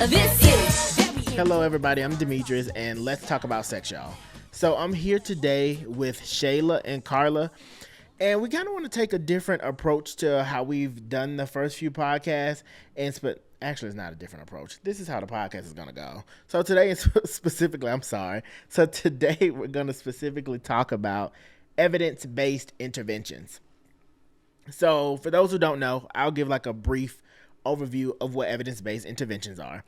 This is Hello, everybody. I'm Demetrius, and let's talk about sex, y'all. So I'm here today with Shayla and Carla, and we kind of want to take a different approach to how we've done the first few podcasts. Actually, it's not a different approach. This is how the podcast is going to go. So today, specifically, So today, we're going to specifically talk about evidence-based interventions. So for those who don't know, I'll give like a brief overview of what evidence-based interventions are.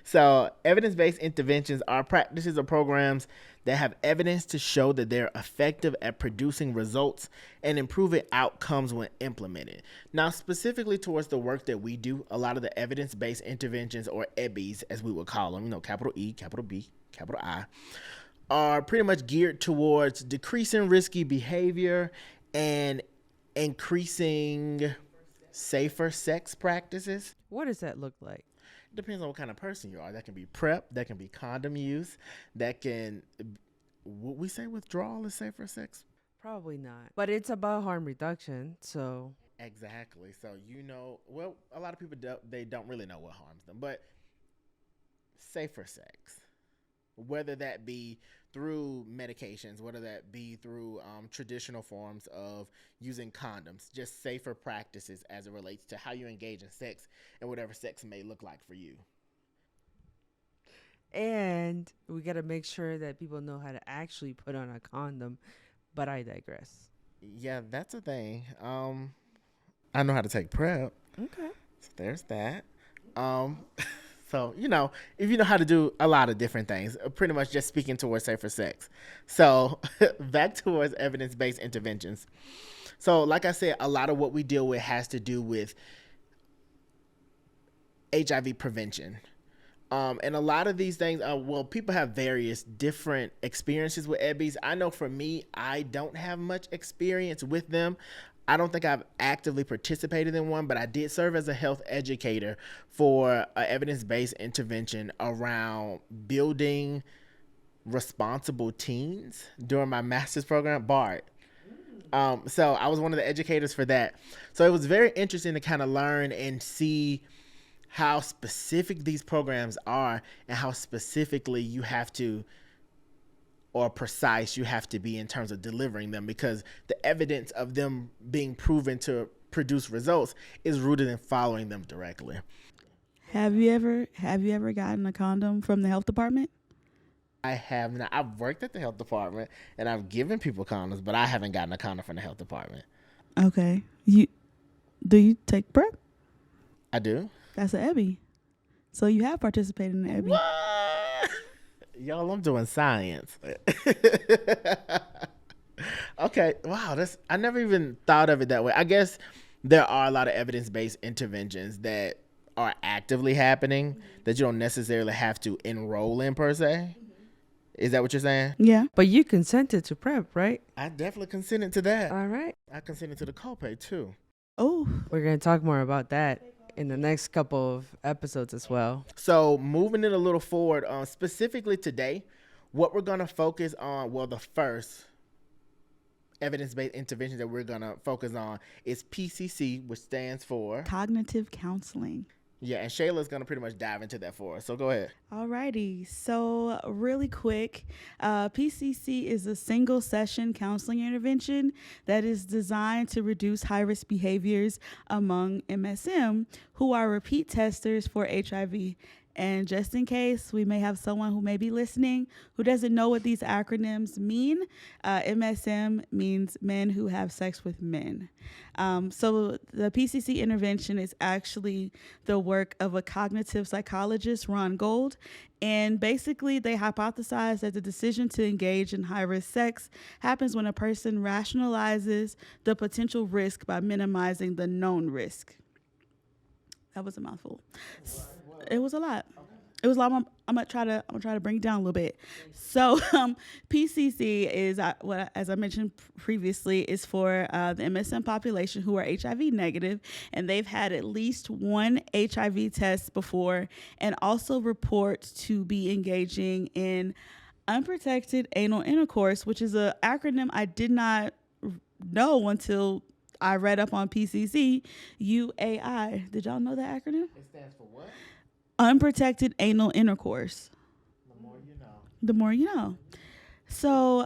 So evidence-based interventions are practices or programs that have evidence to show that they're effective at producing results and improving outcomes when implemented. Now, specifically towards the work that we do, a lot of the evidence-based interventions, or EBIs as we would call them, capital E, capital B, capital I, are pretty much geared towards decreasing risky behavior and increasing safer sex practices. What does that look like? Depends on what kind of person you are. That can be PrEP, that can be condom use, that can, would we say withdrawal is safer sex? Probably not. But it's about harm reduction, so. Exactly. So, a lot of people, they don't really know what harms them, but safer sex, whether that be through medications, whether that be through traditional forms of using condoms, just safer practices as it relates to how you engage in sex and whatever sex may look like for you. And we got to make sure that people know how to actually put on a condom, but I digress. Yeah, that's a thing. I know how to take PrEP. Okay. So there's that. So, if you know how to do a lot of different things, pretty much just speaking towards safer sex. So back towards evidence-based interventions. So like I said, a lot of what we deal with has to do with HIV prevention. And a lot of these things, people have various different experiences with EBIs. I know for me, I don't have much experience with them. I don't think I've actively participated in one, but I did serve as a health educator for an evidence-based intervention around building responsible teens during my master's program, BART. So I was one of the educators for that. So it was very interesting to kind of learn and see how specific these programs are and how specifically you have to, or precise you have to be in terms of delivering them, because the evidence of them being proven to produce results is rooted in following them directly. Have you ever gotten a condom from the health department? I have not. I've worked at the health department and I've given people condoms, but I haven't gotten a condom from the health department. Okay. Do you take PrEP? I do. That's an EBI. So you have participated in the EBI. What? Y'all, I'm doing science. Okay. Wow. I never even thought of it that way. I guess there are a lot of evidence-based interventions that are actively happening that you don't necessarily have to enroll in per se. Is that what you're saying? Yeah. But you consented to PrEP, right? I definitely consented to that. All right. I consented to the copay too. Oh. We're going to talk more about that in the next couple of episodes as well. So moving it a little forward, specifically today, what we're going to focus on, the first evidence-based intervention that we're going to focus on is PCC, which stands for Cognitive counseling. Yeah, and Shayla's going to pretty much dive into that for us. So go ahead. Alrighty. So really quick, PCC is a single session counseling intervention that is designed to reduce high-risk behaviors among MSM who are repeat testers for HIV. And just in case we may have someone who may be listening who doesn't know what these acronyms mean, MSM means men who have sex with men. So the PCC intervention is actually the work of a cognitive psychologist, Ron Gold. And basically, they hypothesize that the decision to engage in high-risk sex happens when a person rationalizes the potential risk by minimizing the known risk. That was a mouthful. It was a lot. It was a lot. I'm gonna try to bring it down a little bit. So, PCC is as I mentioned previously, is for the MSM population who are HIV negative, and they've had at least one HIV test before, and also report to be engaging in unprotected anal intercourse, which is an acronym I did not know until I read up on PCC, UAI. Did y'all know that acronym? It stands for what? Unprotected anal intercourse. The more you know. The more you know. So,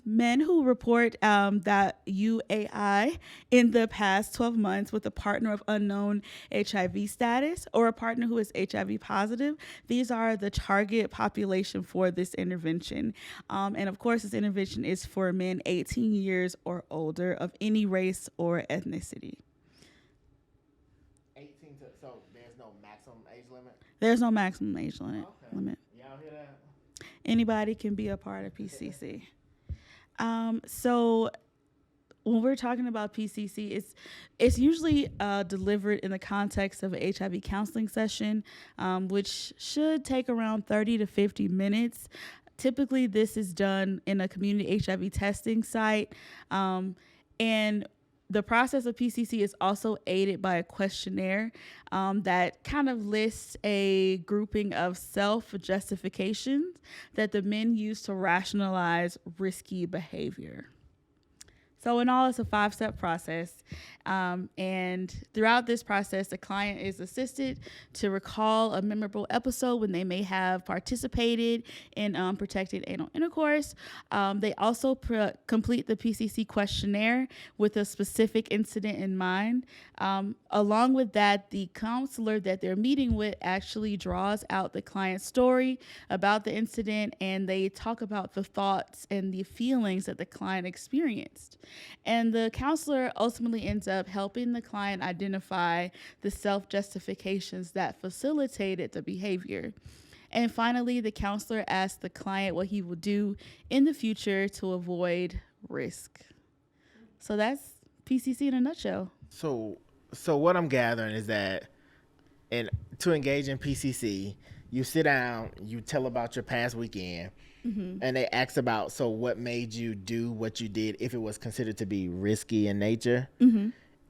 men who report that UAI in the past 12 months with a partner of unknown HIV status or a partner who is HIV positive, these are the target population for this intervention. And of course, this intervention is for men 18 years or older of any race or ethnicity. 18 to, so there's no maximum age limit? There's no maximum age limit. Y'all hear that? Anybody can be a part of PCC. So when we're talking about PCC, it's usually delivered in the context of an HIV counseling session, which should take around 30 to 50 minutes. Typically, this is done in a community HIV testing site, and the process of PCC is also aided by a questionnaire that kind of lists a grouping of self-justifications that the men use to rationalize risky behavior. So in all, it's a 5-step process. And throughout this process, the client is assisted to recall a memorable episode when they may have participated in protected anal intercourse. They also complete the PCC questionnaire with a specific incident in mind. Along with that, the counselor that they're meeting with actually draws out the client's story about the incident, and they talk about the thoughts and the feelings that the client experienced. And the counselor ultimately ends up helping the client identify the self-justifications that facilitated the behavior. And finally, the counselor asks the client what he will do in the future to avoid risk. So that's PCC in a nutshell. So what I'm gathering is that, and to engage in PCC, you sit down, you tell about your past weekend, and they ask about, so what made you do what you did if it was considered to be risky in nature?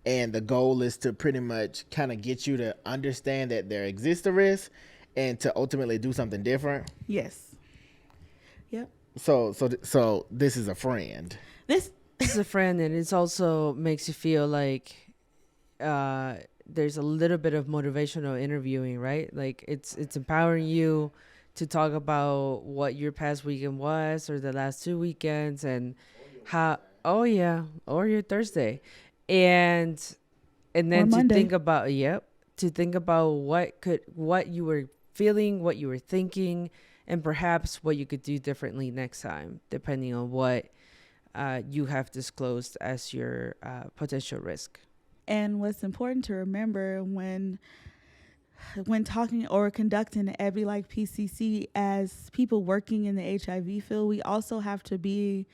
And the goal is to pretty much kind of get you to understand that there exists a risk and to ultimately do something different. Yes. Yep. So this is a friend. This is a friend, and it also makes you feel like there's a little bit of motivational interviewing, right? Like it's empowering you to talk about what your past weekend was or the last 2 weekends and how, or your Thursday. And then to think about, what you were feeling, what you were thinking, and perhaps what you could do differently next time, depending on what you have disclosed as your potential risk. And what's important to remember when talking or conducting an EBI like PCC, as people working in the HIV field, we also have to be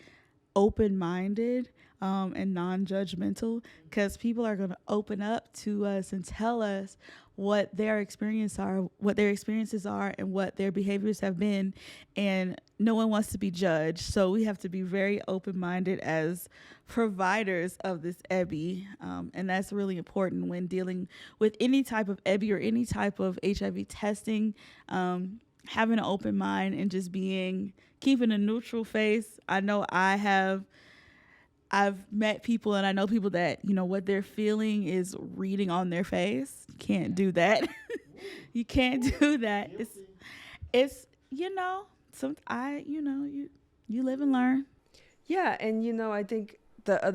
open-minded and non-judgmental, because people are going to open up to us and tell us what their experiences are, and what their behaviors have been, and no one wants to be judged. So we have to be very open-minded as providers of this EBI, and that's really important when dealing with any type of EBI or any type of HIV testing. Having an open mind and just keeping a neutral face. I know I've met people, and I know people that, what they're feeling is reading on their face. You can't do that. You can't do that. It's you live and learn. Yeah, and I think the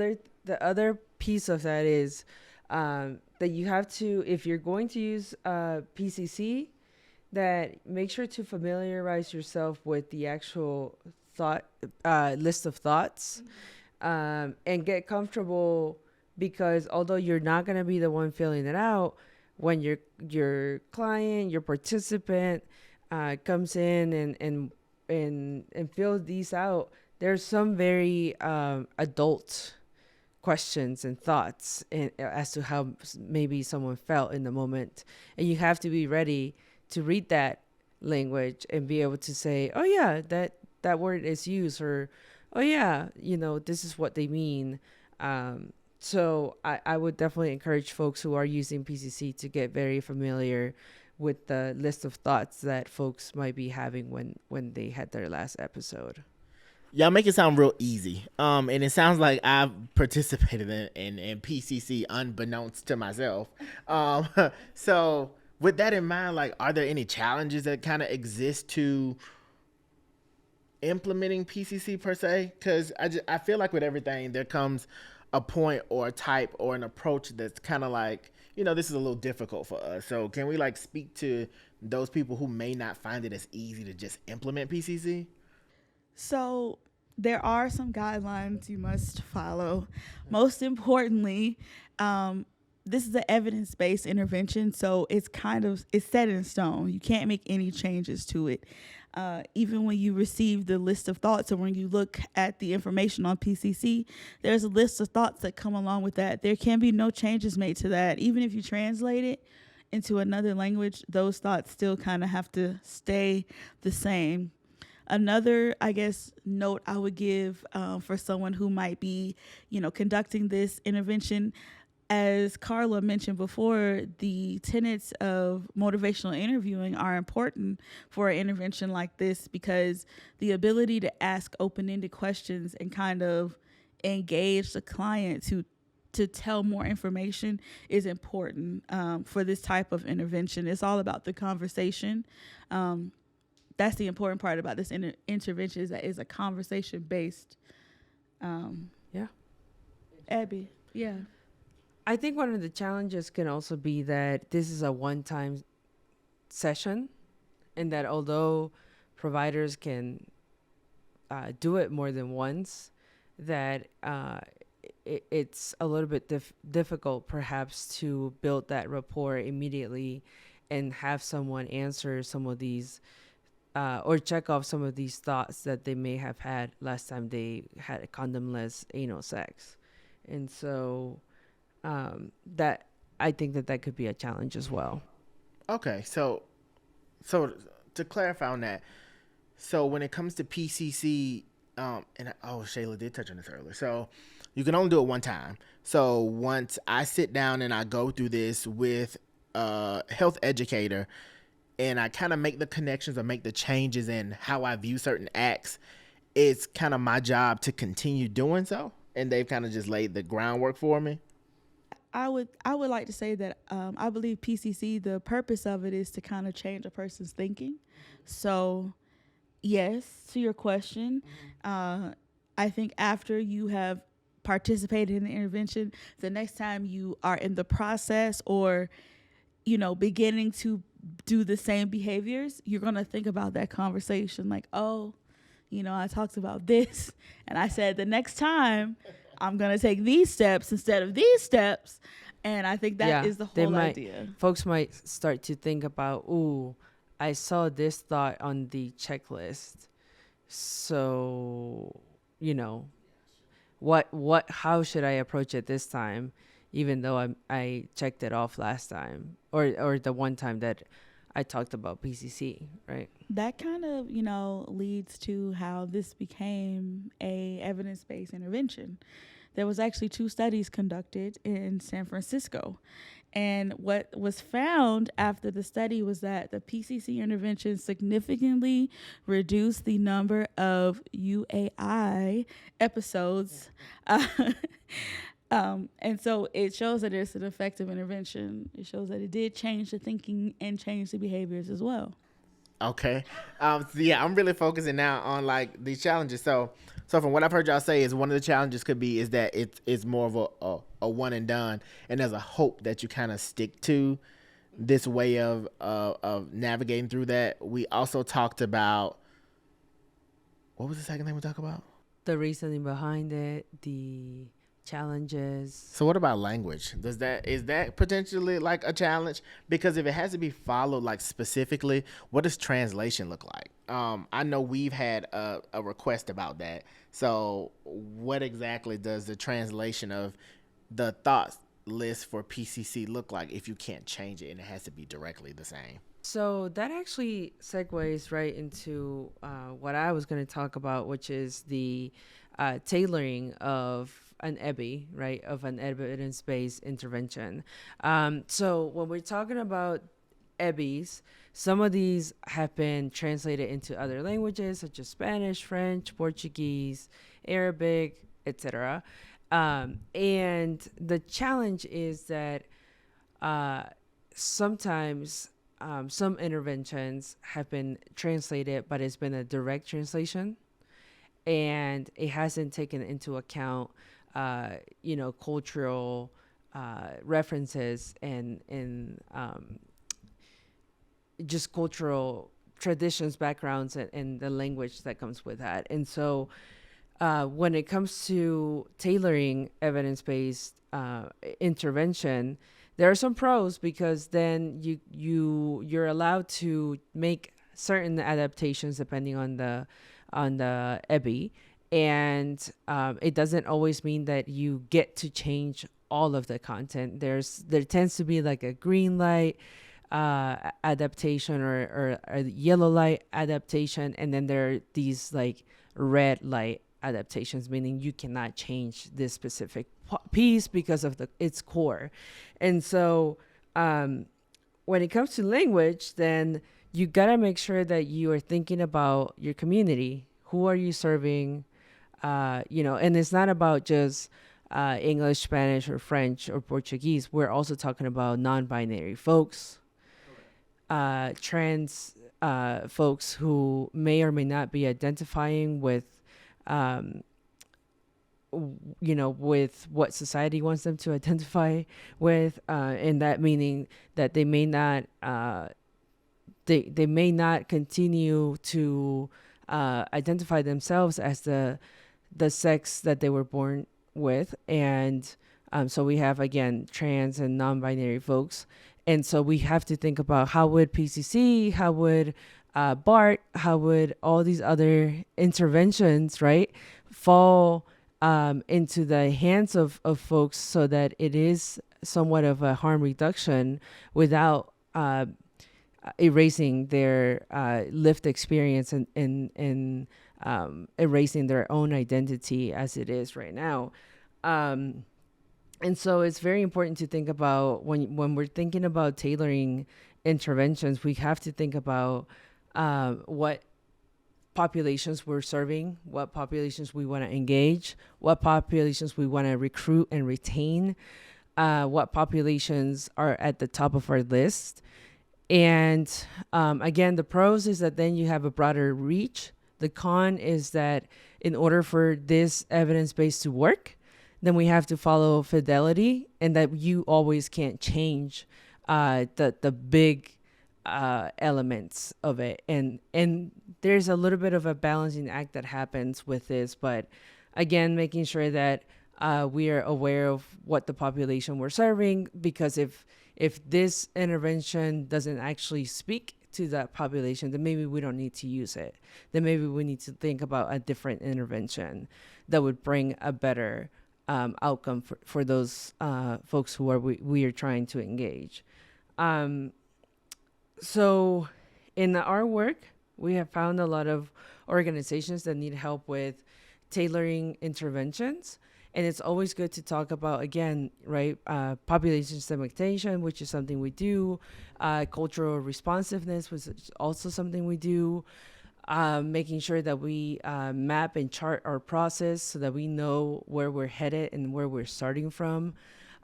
other piece of that is that you have to, if you're going to use PCC, that make sure to familiarize yourself with the actual list of thoughts. And get comfortable, because although you're not going to be the one filling it out, when your client, your participant comes in and fills these out, there's some very adult questions and thoughts as to how maybe someone felt in the moment. And you have to be ready to read that language and be able to say, oh yeah, that word is used, or oh yeah, this is what they mean. So I would definitely encourage folks who are using PCC to get very familiar with the list of thoughts that folks might be having when they had their last episode. Y'all make it sound real easy. And it sounds like I've participated in PCC unbeknownst to myself. Um, so with that in mind, like, are there any challenges that kind of exist to implementing PCC per se? Because I feel like with everything there comes a point or a type or an approach that's kind of like, this is a little difficult for us. So can we like speak to those people who may not find it as easy to just implement PCC? So there are some guidelines you must follow. Most importantly, this is an evidence-based intervention, so it's set in stone. You can't make any changes to it. Even when you receive the list of thoughts, or when you look at the information on PCC, there's a list of thoughts that come along with that. There can be no changes made to that. Even if you translate it into another language, those thoughts still kind of have to stay the same. Another, I guess, note I would give for someone who might be, conducting this intervention, as Carla mentioned before, the tenets of motivational interviewing are important for an intervention like this, because the ability to ask open-ended questions and kind of engage the client to tell more information is important for this type of intervention. It's all about the conversation. That's the important part about this intervention, is that it's a conversation-based. Yeah. Abby, yeah. I think one of the challenges can also be that this is a one-time session, and that although providers can do it more than once, that it's a little bit difficult perhaps to build that rapport immediately and have someone answer some of these or check off some of these thoughts that they may have had last time they had a condomless anal sex. And so that I think that could be a challenge as well. Okay, so to clarify on that, so when it comes to PCC, Shayla did touch on this earlier. So you can only do it one time. So once I sit down and I go through this with a health educator, and I kind of make the connections or make the changes in how I view certain acts, it's kind of my job to continue doing so. And they've kind of just laid the groundwork for me. I would like to say that I believe PCC, the purpose of it is to kind of change a person's thinking. So, yes, to your question, I think after you have participated in the intervention, the next time you are in the process or, beginning to do the same behaviors, you're going to think about that conversation like, oh, I talked about this and I said the next time I'm going to take these steps instead of these steps. And I think that is the whole idea. Folks might start to think about, ooh, I saw this thought on the checklist. So, how should I approach it this time? Even though I checked it off last time or the one time that I talked about PCC, right? That kind of, leads to how this became a evidence-based intervention. There was actually 2 studies conducted in San Francisco. And what was found after the study was that the PCC intervention significantly reduced the number of UAI episodes. And so it shows that it's an effective intervention. It shows that it did change the thinking and change the behaviors as well. Okay. I'm really focusing now on like these challenges. So from what I've heard y'all say, is one of the challenges could be is that it's more of a one and done, and there's a hope that you kind of stick to this way of navigating through that. We also talked about, what was the second thing we talked about? The reasoning behind it, the challenges. So what about language? Is that potentially like a challenge? Because if it has to be followed like specifically, what does translation look like? I know we've had a request about that. So what exactly does the translation of the thoughts list for PCC look like if you can't change it and it has to be directly the same? So that actually segues right into what I was going to talk about, which is the tailoring of an EBI, right, of an evidence-based intervention. So when we're talking about EBIs, Some of these have been translated into other languages such as Spanish, French, Portuguese, Arabic, etc. And the challenge is that sometimes some interventions have been translated, but it's been a direct translation, and it hasn't taken into account, cultural references and just cultural traditions, backgrounds, and the language that comes with that. And so when it comes to tailoring evidence-based intervention, there are some pros, because then you're allowed to make certain adaptations depending on the EBI, and it doesn't always mean that you get to change all of the content. There tends to be like a green light adaptation or a yellow light adaptation, and then there are these like red light adaptations, meaning you cannot change this specific piece because of its core. And so when it comes to language, then you gotta make sure that you are thinking about your community. Who are you serving? And it's not about just English, Spanish, or French, or Portuguese. We're also talking about non-binary folks, trans folks who may or may not be identifying with with what society wants them to identify with, and that meaning that they may not they may not continue to identify themselves as the sex that they were born with. And so we have, again, trans and non-binary folks. And so we have to think about how would PCC, how would BART, how would all these other interventions, right, fall into the hands of folks, so that it is somewhat of a harm reduction without erasing their lived experience and erasing their own identity as it is right now. And so it's very important to think about, when we're thinking about tailoring interventions, we have to think about what populations we're serving, what populations we want to engage, what populations we want to recruit and retain, what populations are at the top of our list. And again, the pros is that then you have a broader reach. The con is that in order for this evidence-based to work, then we have to follow fidelity, and that you always can't change the big elements of it. And there's a little bit of a balancing act that happens with this, but again, making sure that we are aware of what the population we're serving, because if this intervention doesn't actually speak to that population, then maybe we don't need to use it. Then maybe we need to think about a different intervention that would bring a better outcome for those folks who we are trying to engage. So in our work, we have found a lot of organizations that need help with tailoring interventions. And it's always good to talk about, again, right, population segmentation, which is something we do, cultural responsiveness, which is also something we do, making sure that we map and chart our process so that we know where we're headed and where we're starting from,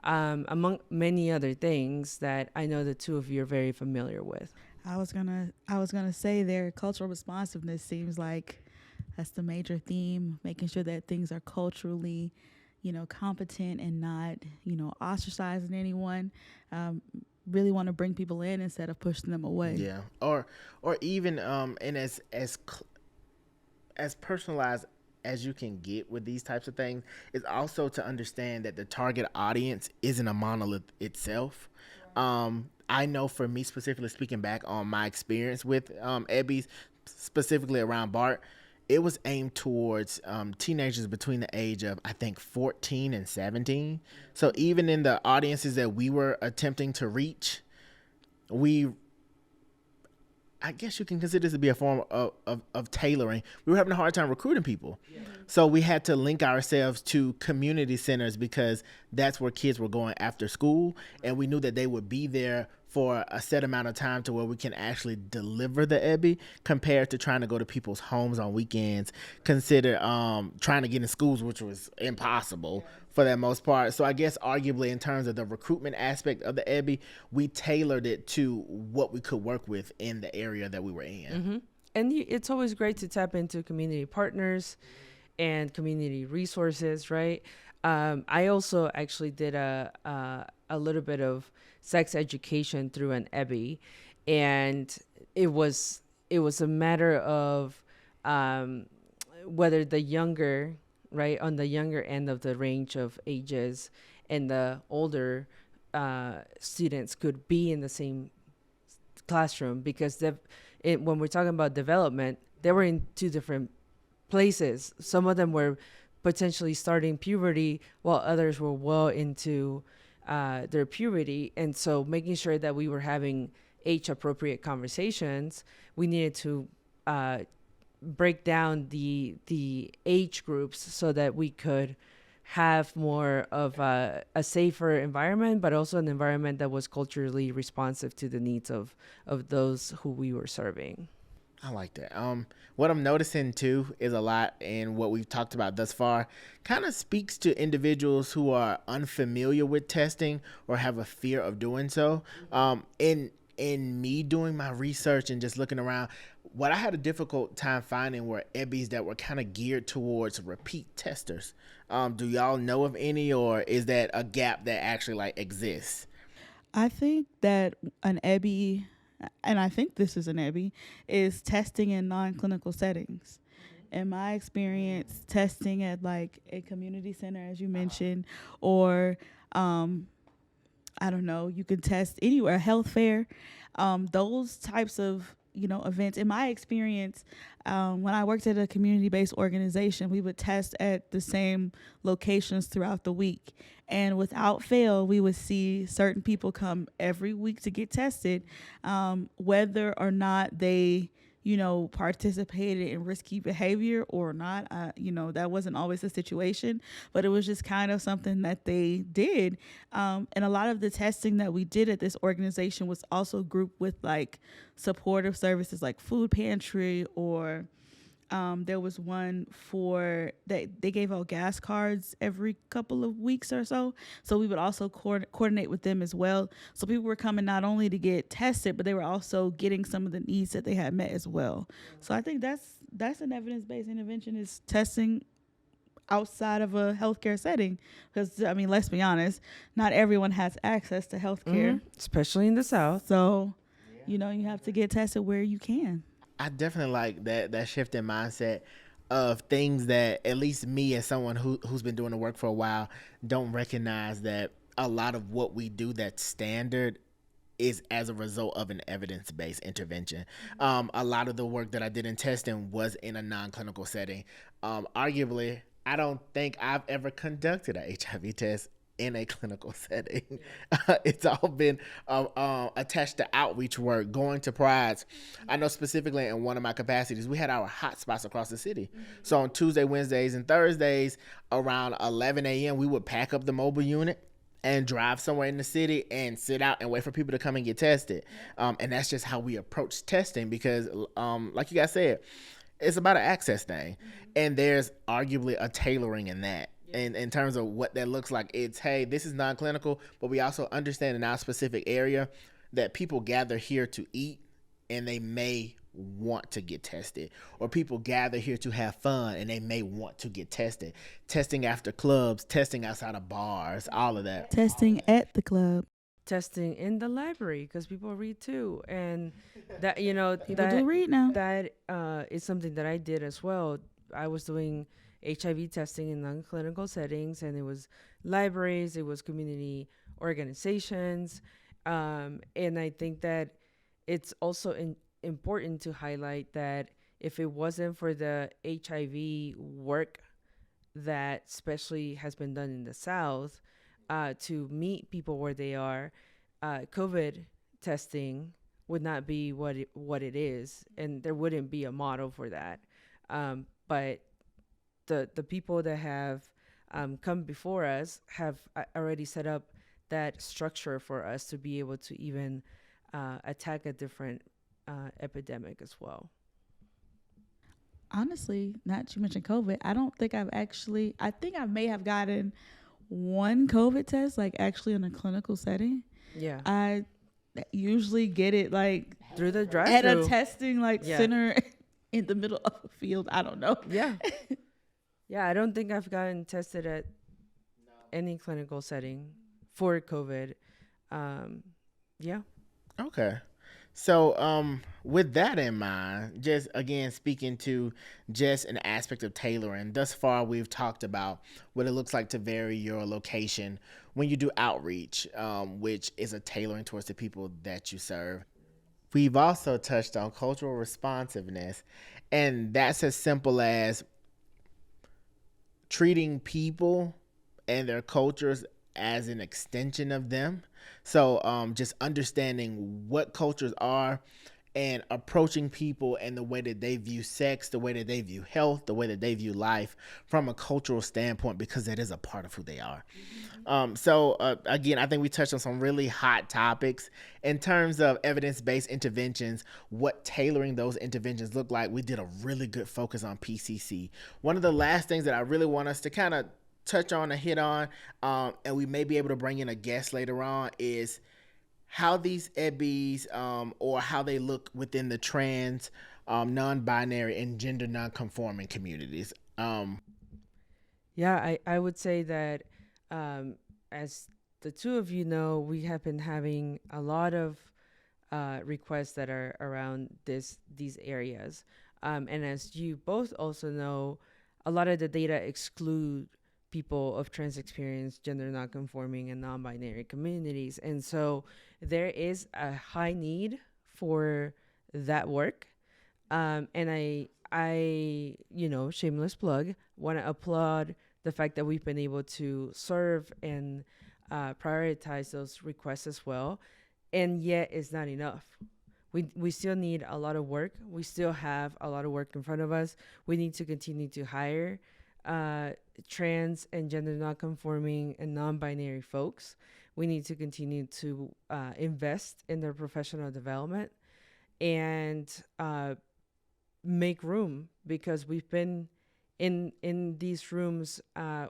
among many other things that I know the two of you are very familiar with. I was gonna say there, cultural responsiveness seems like that's the major theme, making sure that things are culturally, competent and not, ostracizing anyone. Really want to bring people in instead of pushing them away. Yeah, or even and as personalized as you can get with these types of things is also to understand that the target audience isn't a monolith itself. I know for me, specifically speaking back on my experience with EBIs, specifically around BART, it was aimed towards teenagers between the age of, I think, 14 and 17. So even in the audiences that we were attempting to reach, I guess you can consider this to be a form of tailoring. We were having a hard time recruiting people. Yeah. So we had to link ourselves to community centers because that's where kids were going after school. And we knew that they would be there for a set amount of time to where we can actually deliver the EBI compared to trying to go to people's homes on weekends. Consider trying to get in schools, which was impossible for that most part. So I guess arguably in terms of the recruitment aspect of the EBI, we tailored it to what we could work with in the area that we were in. And it's always great to tap into community partners and community resources, right? I also actually did a little bit of sex education through an EBI, and it was a matter of whether the younger, right, on the younger end of the range of ages, and the older students could be in the same classroom, because when we're talking about development, they were in two different places. Some of them were potentially starting puberty, while others were well into their puberty. And so making sure that we were having age appropriate conversations, we needed to break down the age groups so that we could have more of a safer environment, but also an environment that was culturally responsive to the needs of those who we were serving. I like that. What I'm noticing too is a lot in what we've talked about thus far kind of speaks to individuals who are unfamiliar with testing or have a fear of doing so. In me doing my research and just looking around, what I had a difficult time finding were EBIs that were kind of geared towards repeat testers. Do y'all know of any, or is that a gap that actually like exists? I think that an EBI, and I think this is an EBI, is testing in non-clinical settings. In my experience, testing at like a community center, as you mentioned, or I don't know, you can test anywhere, a health fair, those types of events. In my experience, when I worked at a community-based organization, we would test at the same locations throughout the week. And without fail, we would see certain people come every week to get tested, whether or not they participated in risky behavior or not. That wasn't always the situation, but it was just kind of something that they did. And a lot of the testing that we did at this organization was also grouped with like supportive services like food pantry, or there was one for that they gave out gas cards every couple of weeks or so. So we would also coordinate with them as well. So people were coming not only to get tested, but they were also getting some of the needs that they had met as well. So I think that's an evidence-based intervention, is testing outside of a healthcare setting. Because, I mean, let's be honest, not everyone has access to healthcare. Especially in the South. So, you have to get tested where you can. I definitely like that shift in mindset of things that at least me as someone who's been doing the work for a while don't recognize, that a lot of what we do that's standard is as a result of an evidence-based intervention. A lot of the work that I did in testing was in a non-clinical setting. Arguably, I don't think I've ever conducted a HIV test in a clinical setting. It's all been attached to outreach work, going to prides. I know specifically in one of my capacities, we had our hot spots across the city. So on Tuesday, Wednesdays, and Thursdays around 11 a.m., we would pack up the mobile unit and drive somewhere in the city and sit out and wait for people to come and get tested. And that's just how we approach testing, because like you guys said, it's about an access thing. And there's arguably a tailoring in that. In terms of what that looks like, it's, hey, this is non-clinical, but we also understand in our specific area that people gather here to eat and they may want to get tested, or people gather here to have fun and they may want to get tested. Testing after clubs, testing outside of bars, all of that. Testing at the club. Testing in the library, because people read too. And that, People do read now. That is something that I did as well. I was doing HIV testing in non-clinical settings, and it was libraries, it was community organizations. And I think that it's also important to highlight that if it wasn't for the HIV work that especially has been done in the South to meet people where they are, COVID testing would not be what it is, and there wouldn't be a model for that. But the people that have come before us have already set up that structure for us to be able to even attack a different epidemic as well. Honestly, not to mention COVID, I don't think I think I may have gotten one COVID test, like actually in a clinical setting. Yeah, I usually get it like through the at a drive-through. testing like Yeah. center in the middle of a field. I don't know. Yeah, yeah. I don't think I've gotten tested at any clinical setting for COVID. Yeah. Okay. So, with that in mind, just again speaking to just an aspect of tailoring, thus far we've talked about what it looks like to vary your location when you do outreach, which is a tailoring towards the people that you serve. We've also touched on cultural responsiveness, and that's as simple as treating people and their cultures as an extension of them. So just understanding what cultures are and approaching people and the way that they view sex, the way that they view health, the way that they view life from a cultural standpoint, because that is a part of who they are. Again, I think we touched on some really hot topics in terms of evidence-based interventions, what tailoring those interventions look like. We did a really good focus on PCC. One of the last things that I really want us to kind of touch on and hit on, and we may be able to bring in a guest later on, is how these EBIs or how they look within the trans, non-binary, and gender non-conforming communities. Yeah, I would say that as the two of you know, we have been having a lot of requests that are around these areas. And as you both also know, a lot of the data exclude people of trans experience, gender nonconforming, and non-binary communities. And so there is a high need for that work. And I, shameless plug, want to applaud the fact that we've been able to serve and prioritize those requests as well. And yet it's not enough. We still need a lot of work. We still have a lot of work in front of us. We need to continue to hire trans and gender nonconforming and non-binary folks. We need to continue to invest in their professional development and make room, because we've been in these rooms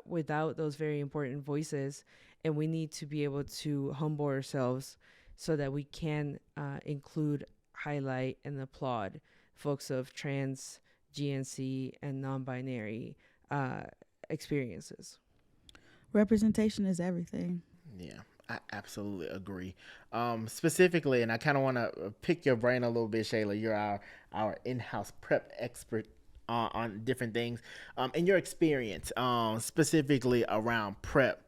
without those very important voices, and we need to be able to humble ourselves so that we can include, highlight, and applaud folks of trans, GNC, and non-binary experiences. Representation is everything. Yeah, I absolutely agree. Specifically, and I kind of want to pick your brain a little bit, Shayla. You're our in-house prep expert on different things. In your experience, specifically around prep,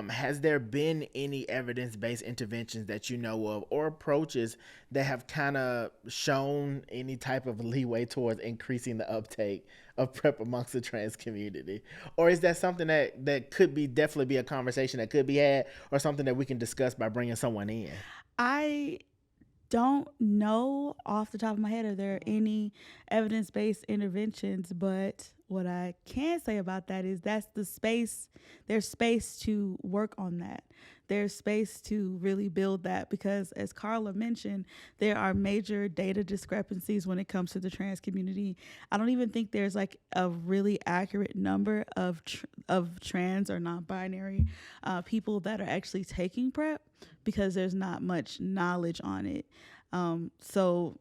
has there been any evidence-based interventions that you know of or approaches that have kind of shown any type of leeway towards increasing the uptake of prep amongst the trans community? Or is that something that could be definitely be a conversation that could be had, or something that we can discuss by bringing someone in? I don't know off the top of my head if there are any evidence-based interventions, but what I can say about that is that's the space. There's space to work on that. There's space to really build that, because as Carla mentioned, there are major data discrepancies when it comes to the trans community. I don't even think there's like a really accurate number of trans or non-binary people that are actually taking PrEP, because there's not much knowledge on it. So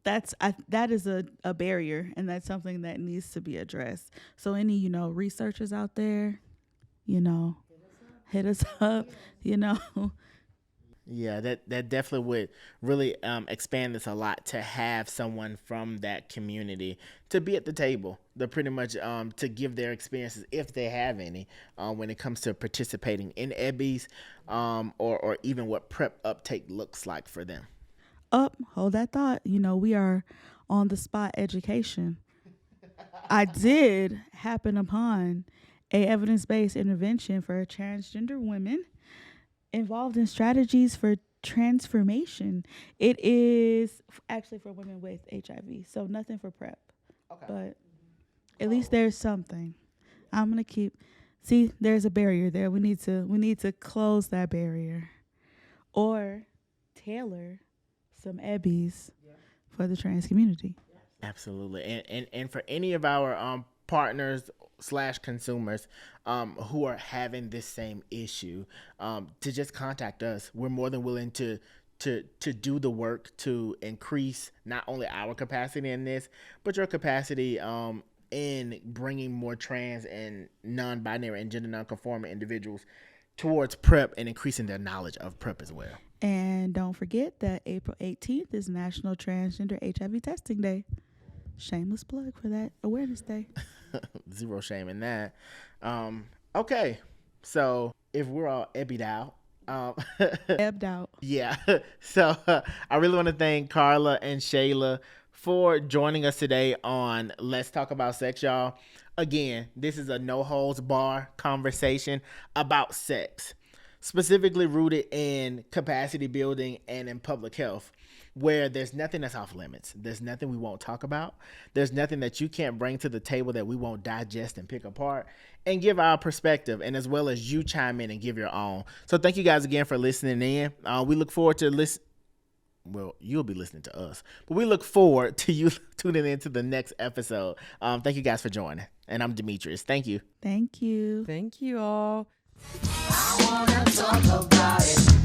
that is a barrier, and that's something that needs to be addressed. So any, researchers out there, hit us up, Yeah, that definitely would really expand this a lot, to have someone from that community to be at the table, to pretty much to give their experiences, if they have any, when it comes to participating in EBIs, or even what PrEP uptake looks like for them. Hold that thought. We are on the spot education. I did happen upon a evidence-based intervention for transgender women involved in strategies for transformation. It is actually for women with HIV, so nothing for PrEP. Okay. But at least there's something. I'm gonna see, there's a barrier there. We need to close that barrier, or tailor some Ebbies for the trans community. Absolutely. And for any of our partners / consumers who are having this same issue, to just contact us. We're more than willing to do the work to increase not only our capacity in this, but your capacity in bringing more trans and non-binary and gender non-conforming individuals towards PrEP and increasing their knowledge of PrEP as well. And don't forget that April 18th is National Transgender HIV Testing Day. Shameless plug for that Awareness Day. Zero shame in that. Okay, so if we're all ebbied out, Ebbed out. yeah. So I really want to thank Carla and Shayla for joining us today on Let's Talk About Sex, y'all. Again, this is a no holds bar conversation about sex, specifically rooted in capacity building and in public health, where there's nothing that's off limits. There's nothing we won't talk about. There's nothing that you can't bring to the table that we won't digest and pick apart and give our perspective, and as well as you chime in and give your own. So thank you guys again for listening in. We look forward to well, you'll be listening to us, but we look forward to you tuning into the next episode. Thank you guys for joining. And I'm Demetrius. Thank you. Thank you. Thank you all. I wanna talk about it.